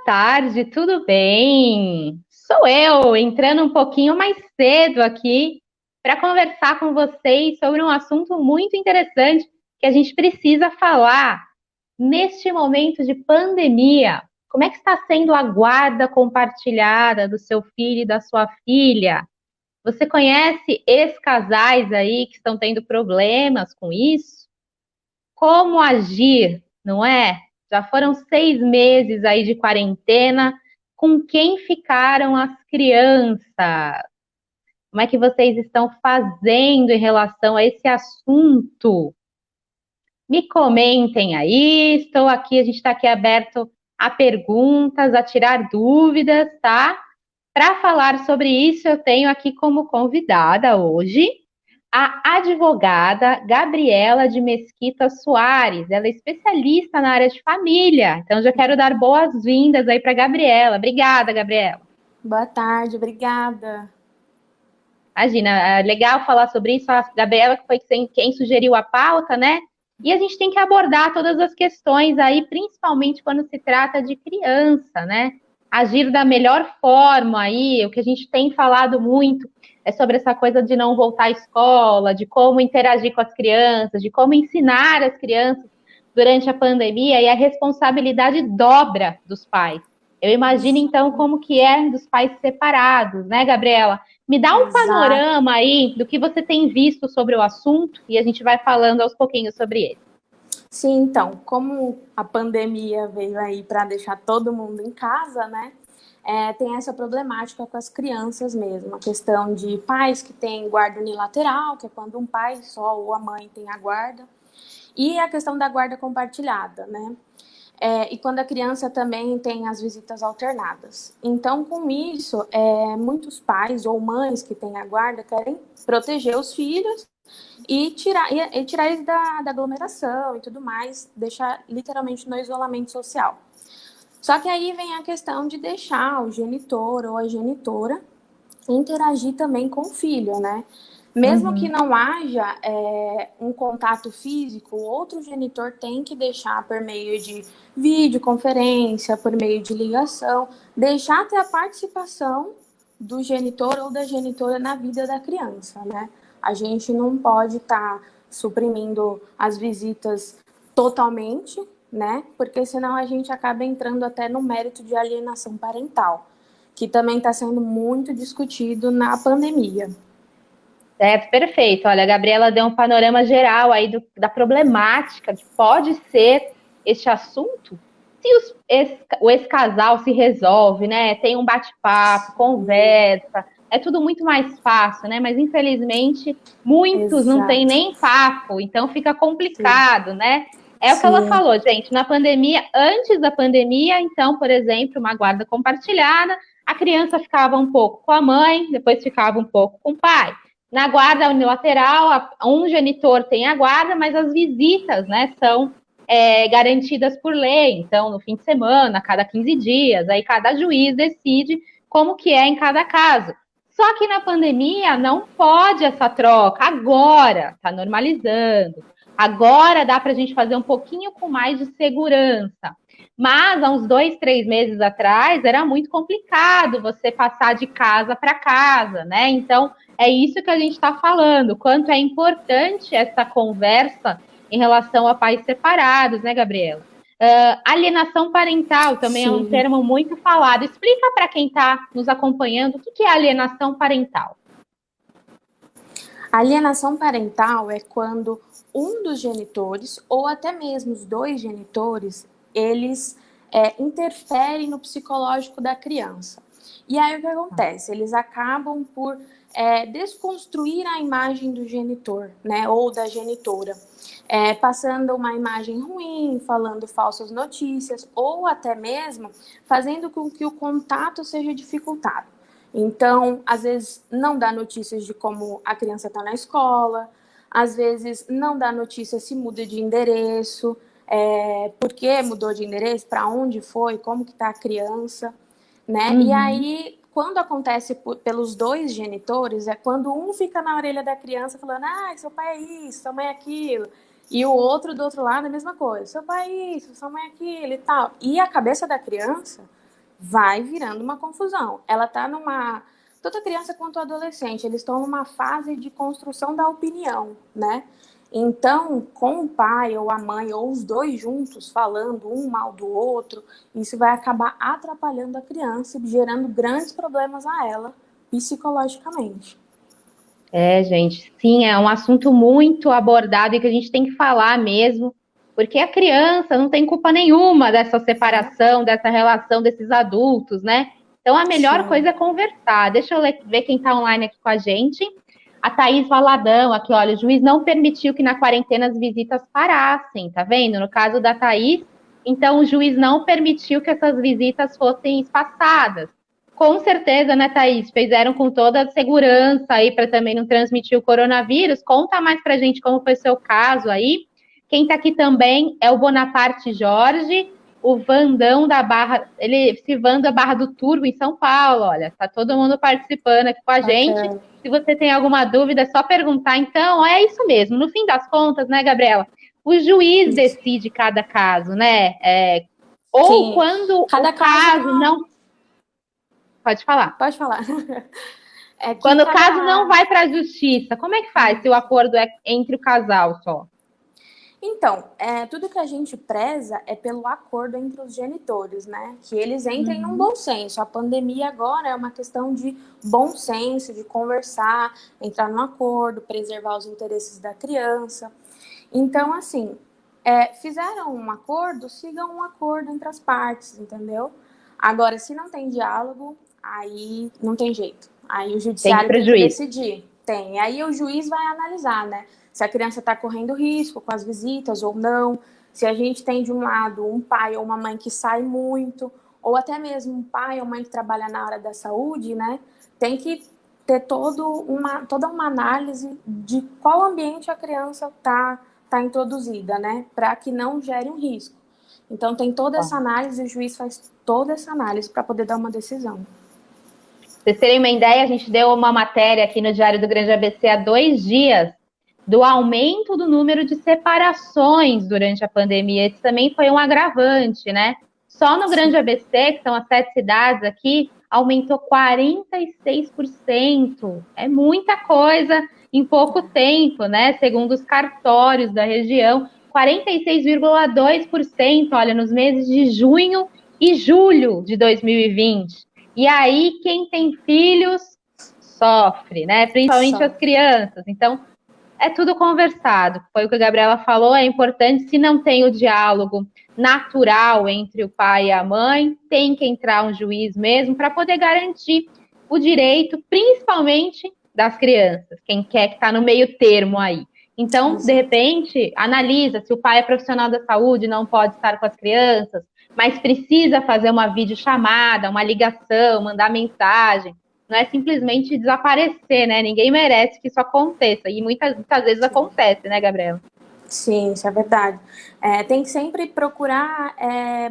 tarde, tudo bem? Sou eu, entrando um pouquinho mais cedo aqui para conversar com vocês sobre um assunto muito interessante que a gente precisa falar neste momento de pandemia. Como é que está sendo a guarda compartilhada do seu filho e da sua filha? Você conhece ex-casais aí que estão tendo problemas com isso? Como agir, não é? Já foram 6 meses aí de quarentena. Com quem ficaram as crianças? Como é que vocês estão fazendo em relação a esse assunto? Me comentem aí. Estou aqui, a gente está aqui aberto a perguntas, a tirar dúvidas, tá? Para falar sobre isso, eu tenho aqui como convidada hoje a advogada Gabriela de Mesquita Soares. Ela é especialista na área de família. Então, já quero dar boas-vindas aí para Gabriela. Obrigada, Gabriela. Boa tarde, obrigada. Imagina, é legal falar sobre isso. A Gabriela que foi quem sugeriu a pauta, né? E a gente tem que abordar todas as questões aí, principalmente quando se trata de criança, né? Agir da melhor forma aí, o que a gente tem falado muito é sobre essa coisa de não voltar à escola, de como interagir com as crianças, de como ensinar as crianças durante a pandemia, e a responsabilidade dobra dos pais. Eu imagino, então, como que é dos pais separados, né, Gabriela? Me dá um Exato. panorama aí do que você tem visto sobre o assunto e a gente vai falando aos pouquinhos sobre ele. Sim, então, como a pandemia veio aí para deixar todo mundo em casa, né? Tem essa problemática com as crianças mesmo, a questão de pais que têm guarda unilateral, que é quando um pai só ou a mãe tem a guarda, e a questão da guarda compartilhada, né? E quando a criança também tem as visitas alternadas. Então, com isso, muitos pais ou mães que têm a guarda querem proteger os filhos e tirar eles da aglomeração e tudo mais, deixar literalmente no isolamento social. Só que aí vem a questão de deixar o genitor ou a genitora interagir também com o filho, né? Mesmo que Uhum. não haja um contato físico, o outro genitor tem que deixar por meio de videoconferência, por meio de ligação, deixar ter a participação do genitor ou da genitora na vida da criança, né? A gente não pode estar suprimindo as visitas totalmente, né? Porque senão a gente acaba entrando até no mérito de alienação parental, que também está sendo muito discutido na pandemia. Certo, perfeito. Olha, a Gabriela deu um panorama geral aí da problemática que pode ser este assunto. Se o ex-casal se resolve, né? Tem um bate-papo, conversa, é tudo muito mais fácil, né? Mas infelizmente muitos não têm Exato. nem papo, então fica Sim. complicado, né? É o que ela Sim. falou, gente. Na pandemia, antes da pandemia, então, por exemplo, uma guarda compartilhada, a criança ficava um pouco com a mãe, depois ficava um pouco com o pai. Na guarda unilateral, um genitor tem a guarda, mas as visitas, né, são garantidas por lei. Então, no fim de semana, a cada 15 dias, aí cada juiz decide como que é em cada caso. Só que na pandemia não pode essa troca. Agora está normalizando. Agora dá para a gente fazer um pouquinho com mais de segurança. Mas há uns 2, 3 meses atrás era muito complicado você passar de casa para casa, né? Então é isso que a gente está falando, quanto é importante essa conversa em relação a pais separados, né, Gabriela? Alienação parental também é um Sim. termo muito falado. Explica para quem está nos acompanhando o que é alienação parental. Alienação parental é quando um dos genitores, ou até mesmo os dois genitores, eles interferem no psicológico da criança. E aí o que acontece? Eles acabam por desconstruir a imagem do genitor, né, ou da genitora, passando uma imagem ruim, falando falsas notícias, ou até mesmo fazendo com que o contato seja dificultado. Então, às vezes, não dá notícias de como a criança está na escola, às vezes, não dá notícia se muda de endereço, por que mudou de endereço, para onde foi, como que está a criança, né? E Uhum. aí, quando acontece pelos dois genitores, é quando um fica na orelha da criança falando, seu pai é isso, sua mãe é aquilo, e o outro do outro lado é a mesma coisa, seu pai é isso, sua mãe é aquilo e tal. E a cabeça da criança vai virando uma confusão. Ela está Toda criança quanto adolescente, eles estão numa fase de construção da opinião, né? Então, com o pai ou a mãe, ou os dois juntos, falando um mal do outro, isso vai acabar atrapalhando a criança e gerando grandes problemas a ela, psicologicamente. É, gente, sim, é um assunto muito abordado e que a gente tem que falar mesmo, porque a criança não tem culpa nenhuma dessa separação, dessa relação desses adultos, né? Então a melhor Sim. coisa é conversar. Deixa eu ver quem está online aqui com a gente. A Thaís Valadão, aqui, olha, o juiz não permitiu que na quarentena as visitas parassem, tá vendo? No caso da Thaís, então o juiz não permitiu que essas visitas fossem espaçadas. Com certeza, né, Thaís? Fizeram com toda a segurança aí para também não transmitir o coronavírus. Conta mais pra gente como foi o seu caso aí. Quem tá aqui também é o Bonaparte Jorge, o Vandão da Barra, ele se Vanda Barra do Turvo em São Paulo, olha, tá todo mundo participando aqui com a gente. Bacana. Se você tem alguma dúvida, é só perguntar. Então, é isso mesmo. No fim das contas, né, Gabriela? O juiz decide cada caso, né? Ou Sim. quando o Cada caso tem caso uma... não. Pode falar. Pode falar. É que Quando o caso não cada... vai para a justiça, como é que faz se o acordo é entre o casal só? Então, tudo que a gente preza é pelo acordo entre os genitores, né? Que eles entrem num bom senso. A pandemia agora é uma questão de bom senso, de conversar, entrar num acordo, preservar os interesses da criança. Então, assim, fizeram um acordo, sigam um acordo entre as partes, entendeu? Agora, se não tem diálogo, aí não tem jeito. Aí o Tem que ir judiciário para o tem que juiz. decidir. Tem. Aí o juiz vai analisar, né? Se a criança está correndo risco com as visitas ou não. Se a gente tem de um lado um pai ou uma mãe que sai muito, ou até mesmo um pai ou mãe que trabalha na área da saúde, né? Tem que ter toda uma análise de qual ambiente a criança está introduzida, né? Para que não gere um risco. Então, tem toda essa análise, o juiz faz toda essa análise para poder dar uma decisão. Pra vocês terem uma ideia, a gente deu uma matéria aqui no Diário do Grande ABC há 2 dias do aumento do número de separações durante a pandemia. Esse também foi um agravante, né? Só no Grande ABC, que são as 7 cidades aqui, aumentou 46%. É muita coisa em pouco tempo, né? Segundo os cartórios da região, 46,2%, olha, nos meses de junho e julho de 2020. E aí, quem tem filhos sofre, né? Principalmente as crianças. Então, é tudo conversado. Foi o que a Gabriela falou, é importante, se não tem o diálogo natural entre o pai e a mãe, tem que entrar um juiz mesmo para poder garantir o direito, principalmente das crianças, quem quer que está no meio termo aí. Então, de repente, analisa se o pai é profissional da saúde, não pode estar com as crianças, mas precisa fazer uma videochamada, uma ligação, mandar mensagem. Não é simplesmente desaparecer, né? Ninguém merece que isso aconteça. E muitas vezes acontece, né, Gabriela? Sim, isso é verdade. Tem que sempre procurar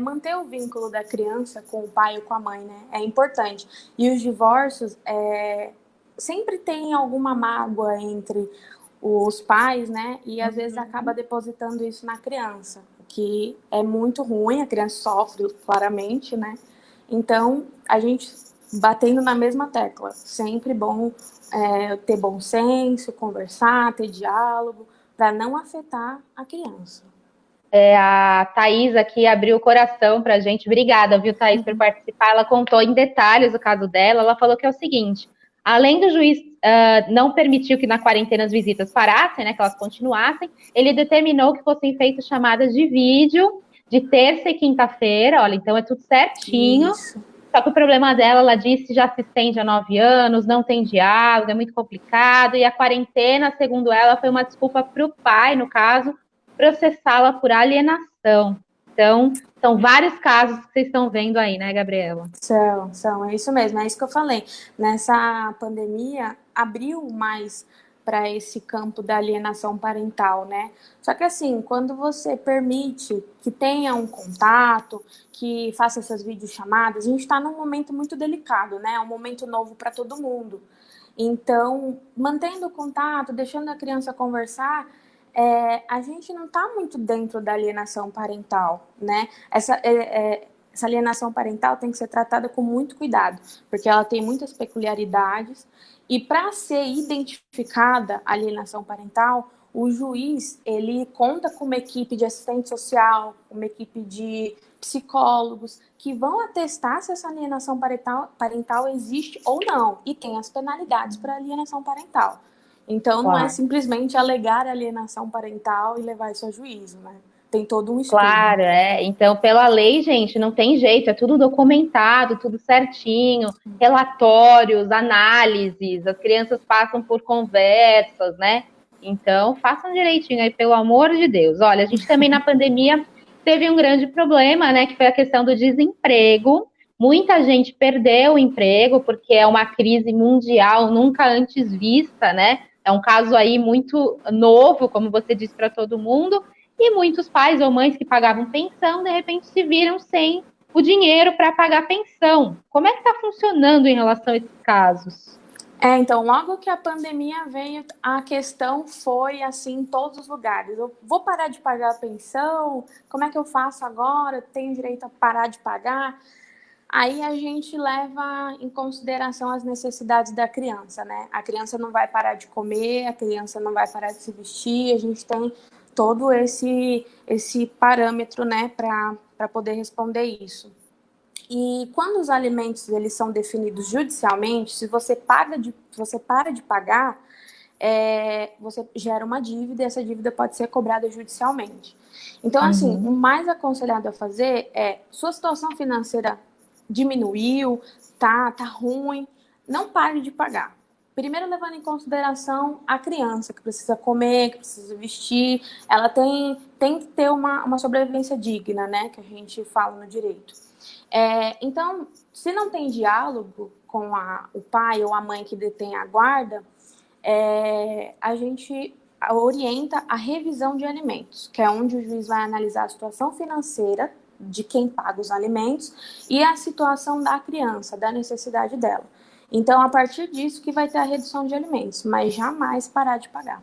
manter o vínculo da criança com o pai ou com a mãe, né? É importante. E os divórcios sempre tem alguma mágoa entre os pais, né? E às vezes acaba depositando isso na criança, o que é muito ruim, a criança sofre claramente, né? Então, a gente batendo na mesma tecla, sempre bom ter bom senso, conversar, ter diálogo, para não afetar a criança. A Thaís aqui abriu o coração pra gente. Obrigada, viu, Thaís, por participar. Ela contou em detalhes o caso dela. Ela falou que é o seguinte: além do juiz não permitir que na quarentena as visitas parassem, né, que elas continuassem, ele determinou que fossem feitas chamadas de vídeo de terça e quinta-feira. Olha, então é tudo certinho. Isso. Só que o problema dela, ela disse, já se estende há 9 anos, não tem diálogo, é muito complicado. E a quarentena, segundo ela, foi uma desculpa para o pai, no caso, processá-la por alienação. Então, são vários casos que vocês estão vendo aí, né, Gabriela? É isso mesmo, é isso que eu falei. Nessa pandemia, abriu mais para esse campo da alienação parental, né? Só que assim, quando você permite que tenha um contato, que faça essas videochamadas, a gente está num momento muito delicado, né? É um momento novo para todo mundo. Então, mantendo o contato, deixando a criança conversar, a gente não está muito dentro da alienação parental, né? essa alienação parental tem que ser tratada com muito cuidado, porque ela tem muitas peculiaridades, e para ser identificada a alienação parental, o juiz, ele conta com uma equipe de assistente social, uma equipe de psicólogos, que vão atestar se essa alienação parental existe ou não, e tem as penalidades para alienação parental. Então, não é simplesmente alegar alienação parental e levar isso a juízo, né? Tem todo um estudo. Claro, Então, pela lei, gente, não tem jeito, é tudo documentado, tudo certinho, relatórios, análises, as crianças passam por conversas, né? Então, façam direitinho aí, pelo amor de Deus. Olha, a gente também na pandemia teve um grande problema, né? Que foi a questão do desemprego. Muita gente perdeu o emprego, porque é uma crise mundial nunca antes vista, né? É um caso aí muito novo, como você disse, para todo mundo. E muitos pais ou mães que pagavam pensão, de repente se viram sem o dinheiro para pagar pensão. Como é que está funcionando em relação a esses casos? Então, logo que a pandemia veio, a questão foi assim em todos os lugares. Eu vou parar de pagar a pensão? Como é que eu faço agora? Tenho direito a parar de pagar? Aí a gente leva em consideração as necessidades da criança, né? A criança não vai parar de comer, a criança não vai parar de se vestir, a gente tem todo esse parâmetro, né, para poder responder isso. E quando os alimentos eles são definidos judicialmente, se você para de pagar, você gera uma dívida e essa dívida pode ser cobrada judicialmente. Então, assim, o mais aconselhado a fazer sua situação financeira diminuiu, tá ruim, não pare de pagar. Primeiro, levando em consideração a criança, que precisa comer, que precisa vestir, ela tem que ter uma sobrevivência digna, né, que a gente fala no direito. Então, se não tem diálogo com o pai ou a mãe que detém a guarda, a gente orienta a revisão de alimentos, que é onde o juiz vai analisar a situação financeira de quem paga os alimentos e a situação da criança, da necessidade dela. Então, a partir disso que vai ter a redução de alimentos, mas jamais parar de pagar.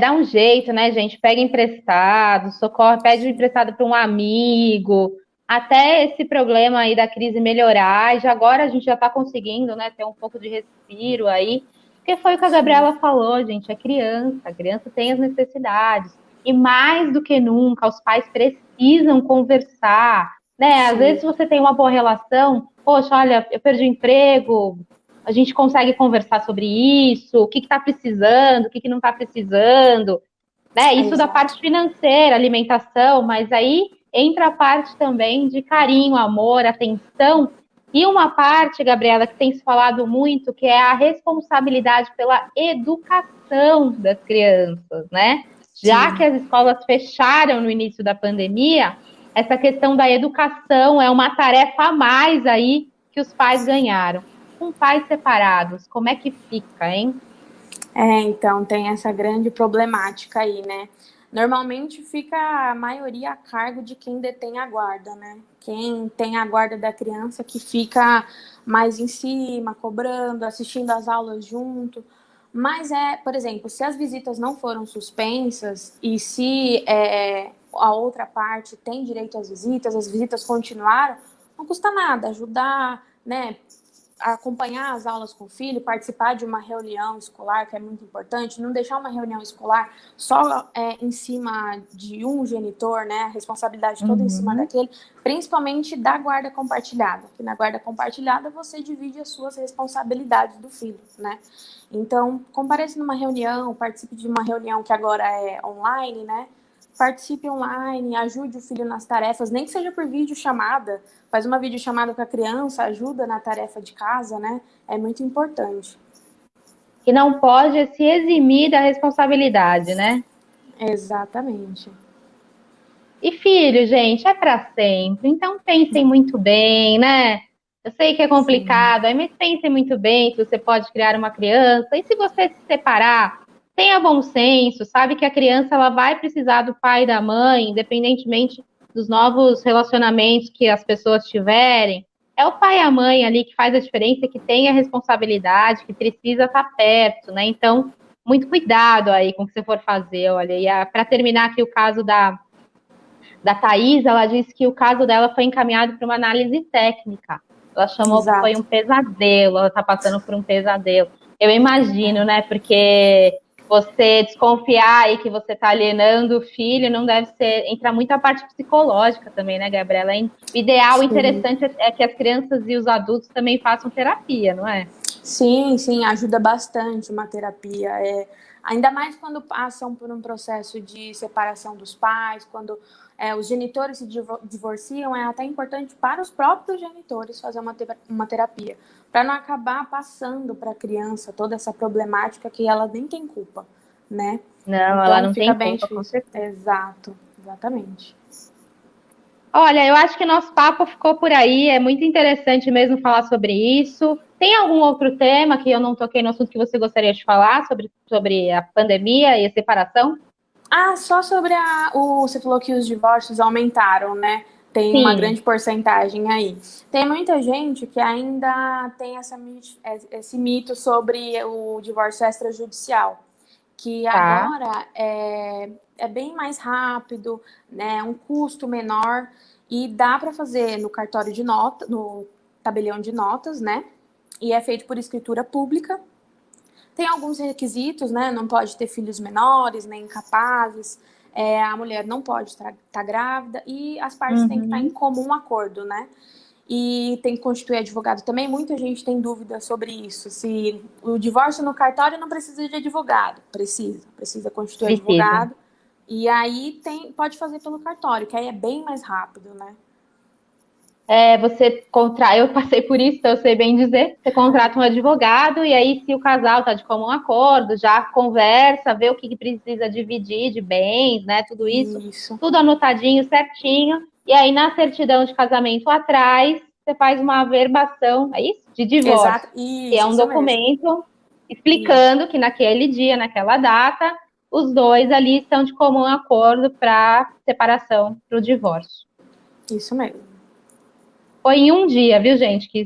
Dá um jeito, né, gente? Pega emprestado, socorre, pede emprestado para um amigo, até esse problema aí da crise melhorar. E já agora a gente já está conseguindo, né, ter um pouco de respiro aí, porque foi o que a Gabriela falou, gente, a criança tem as necessidades. E mais do que nunca, os pais precisam conversar, né? Às vezes você tem uma boa relação, poxa, olha, eu perdi o emprego, a gente consegue conversar sobre isso, o que está precisando, o que não está precisando, né? Isso da parte financeira, alimentação, mas aí entra a parte também de carinho, amor, atenção, e uma parte, Gabriela, que tem se falado muito, que é a responsabilidade pela educação das crianças, né? Já que as escolas fecharam no início da pandemia, essa questão da educação é uma tarefa a mais aí que os pais ganharam. Com pais separados, como é que fica, hein? Então tem essa grande problemática aí, né? Normalmente fica a maioria a cargo de quem detém a guarda, né? Quem tem a guarda da criança que fica mais em cima, cobrando, assistindo às aulas junto. Mas por exemplo, se as visitas não foram suspensas e se a outra parte tem direito às visitas, as visitas continuaram, não custa nada ajudar, né? Acompanhar as aulas com o filho, participar de uma reunião escolar, que é muito importante, não deixar uma reunião escolar só em cima de um genitor, né, a responsabilidade toda em cima daquele, principalmente da guarda compartilhada, que na guarda compartilhada você divide as suas responsabilidades do filho, né, então compareça numa reunião, participe de uma reunião que agora é online, né, participe online, ajude o filho nas tarefas, nem que seja por videochamada, faz uma videochamada com a criança, ajuda na tarefa de casa, né? É muito importante. E não pode se eximir da responsabilidade, né? Exatamente. E filho, gente, é para sempre. Então pensem muito bem, né? Eu sei que é complicado, mas pensem muito bem se você pode criar uma criança. E se você se separar, tenha bom senso, sabe que a criança ela vai precisar do pai e da mãe, independentemente dos novos relacionamentos que as pessoas tiverem. É o pai e a mãe ali que faz a diferença, que tem a responsabilidade, que precisa estar perto, né? Então, muito cuidado aí com o que você for fazer, olha. E para terminar aqui o caso da da Thaís, ela disse que o caso dela foi encaminhado para uma análise técnica. Ela chamou que foi um pesadelo, ela está passando por um pesadelo. Eu imagino, né? Porque você desconfiar aí que você está alienando o filho não deve ser. Entra muito a parte psicológica também, né, Gabriela? O ideal, interessante é que as crianças e os adultos também façam terapia, não é? Sim, sim, ajuda bastante uma terapia. Ainda mais quando passam por um processo de separação dos pais, quando os genitores se divorciam, é até importante para os próprios genitores fazer uma terapia, para não acabar passando para a criança toda essa problemática que ela nem tem culpa, né? Não, então, ela não fica tem bem culpa, difícil. Com certeza. Exato, exatamente. Olha, eu acho que nosso papo ficou por aí, é muito interessante mesmo falar sobre isso. Tem algum outro tema que eu não toquei no assunto que você gostaria de falar sobre a pandemia e a separação? Só sobre você falou que os divórcios aumentaram, né? Tem Sim. Uma grande porcentagem aí. Tem muita gente que ainda tem esse mito sobre o divórcio extrajudicial, que agora é bem mais rápido, né? Um custo menor e dá para fazer no cartório de nota, no tabelião de notas, né? E é feito por escritura pública. Tem alguns requisitos, né? Não pode ter filhos menores, nem incapazes. A mulher não pode estar grávida e as partes têm que estar em comum acordo, né? E tem que constituir advogado também. Muita gente tem dúvida sobre isso. Se o divórcio no cartório não precisa de advogado. Precisa constituir advogado. E aí pode fazer pelo cartório, que aí é bem mais rápido, né? Eu passei por isso, então eu sei bem dizer. Você contrata um advogado e aí, se o casal está de comum acordo, já conversa, vê o que precisa dividir de bens, né? Tudo isso. Tudo anotadinho, certinho. E aí, na certidão de casamento atrás, você faz uma averbação, é isso? De divórcio. Exato. Isso, que é um documento explicando que naquele dia, naquela data, os dois ali estão de comum acordo para separação, para o divórcio. Isso mesmo. Foi em um dia, viu, gente, que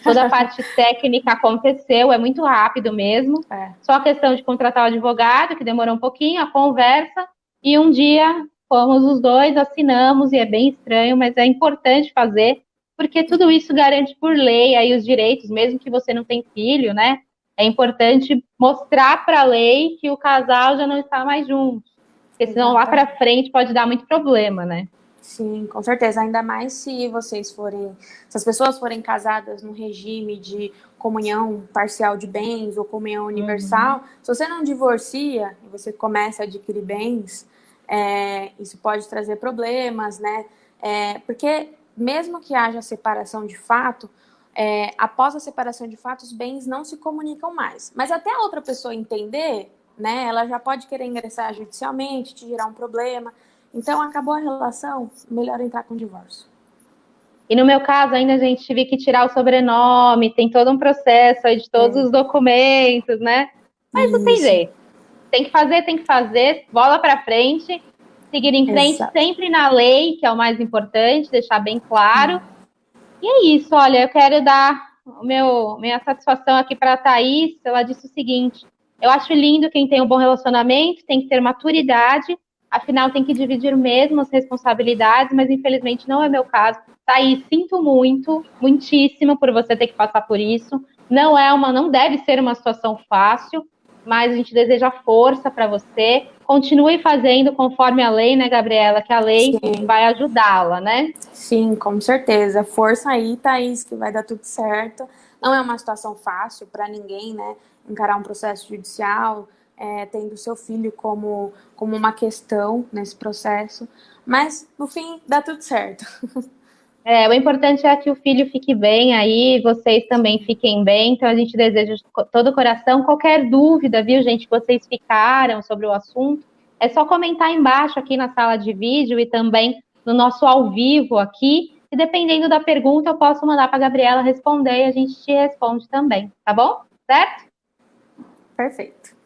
toda a parte técnica aconteceu, é muito rápido mesmo. Só a questão de contratar o advogado, que demorou um pouquinho, a conversa, e um dia fomos os dois, assinamos, e é bem estranho, mas é importante fazer, porque tudo isso garante por lei aí os direitos, mesmo que você não tenha filho, né? É importante mostrar para a lei que o casal já não está mais junto, porque senão lá para frente pode dar muito problema, né? Sim, com certeza. Ainda mais se as pessoas forem casadas no regime de comunhão parcial de bens ou comunhão universal, se você não divorcia e você começa a adquirir bens, isso pode trazer problemas, né? Porque mesmo que haja separação de fato, após a separação de fato, os bens não se comunicam mais. Mas até a outra pessoa entender, né? Ela já pode querer ingressar judicialmente, te gerar um problema. Então, acabou a relação, melhor entrar com o divórcio. E no meu caso, ainda a gente tive que tirar o sobrenome, tem todo um processo aí de todos os documentos, né? Mas não tem jeito. Tem que fazer, bola para frente, seguir em frente sempre na lei, que é o mais importante, deixar bem claro. E é isso, olha, eu quero dar minha satisfação aqui para a Thaís. Ela disse o seguinte: eu acho lindo quem tem um bom relacionamento, tem que ter maturidade, afinal tem que dividir mesmo as responsabilidades, mas infelizmente não é meu caso. Thaís, sinto muito, muitíssimo por você ter que passar por isso. Não deve ser uma situação fácil, mas a gente deseja força para você. Continue fazendo conforme a lei, né, Gabriela? Que a lei vai ajudá-la, né? Sim, com certeza. Força aí, Thaís, que vai dar tudo certo. Não é uma situação fácil para ninguém, né? Encarar um processo judicial, tendo seu filho como uma questão nesse processo. Mas, no fim, dá tudo certo. O importante é que o filho fique bem aí, vocês também fiquem bem. Então, a gente deseja de todo o coração. Qualquer dúvida, viu, gente, que vocês ficaram sobre o assunto, é só comentar embaixo aqui na sala de vídeo e também no nosso ao vivo aqui. E dependendo da pergunta, eu posso mandar para a Gabriela responder e a gente te responde também, tá bom? Certo? Perfeito.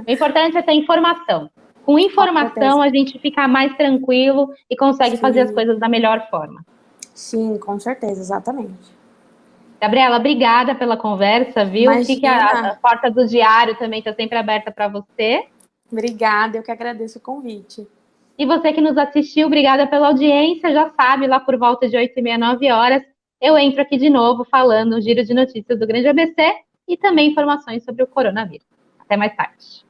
O importante é ter informação. Com informação, a gente fica mais tranquilo e consegue fazer as coisas da melhor forma. Sim, com certeza, exatamente. Gabriela, obrigada pela conversa, viu? Imagina. Fique a porta do diário também, está sempre aberta para você. Obrigada, eu que agradeço o convite. E você que nos assistiu, obrigada pela audiência. Já sabe, lá por volta de 8h30, 9 horas, eu entro aqui de novo falando o giro de notícias do Grande ABC e também informações sobre o coronavírus. Até mais tarde.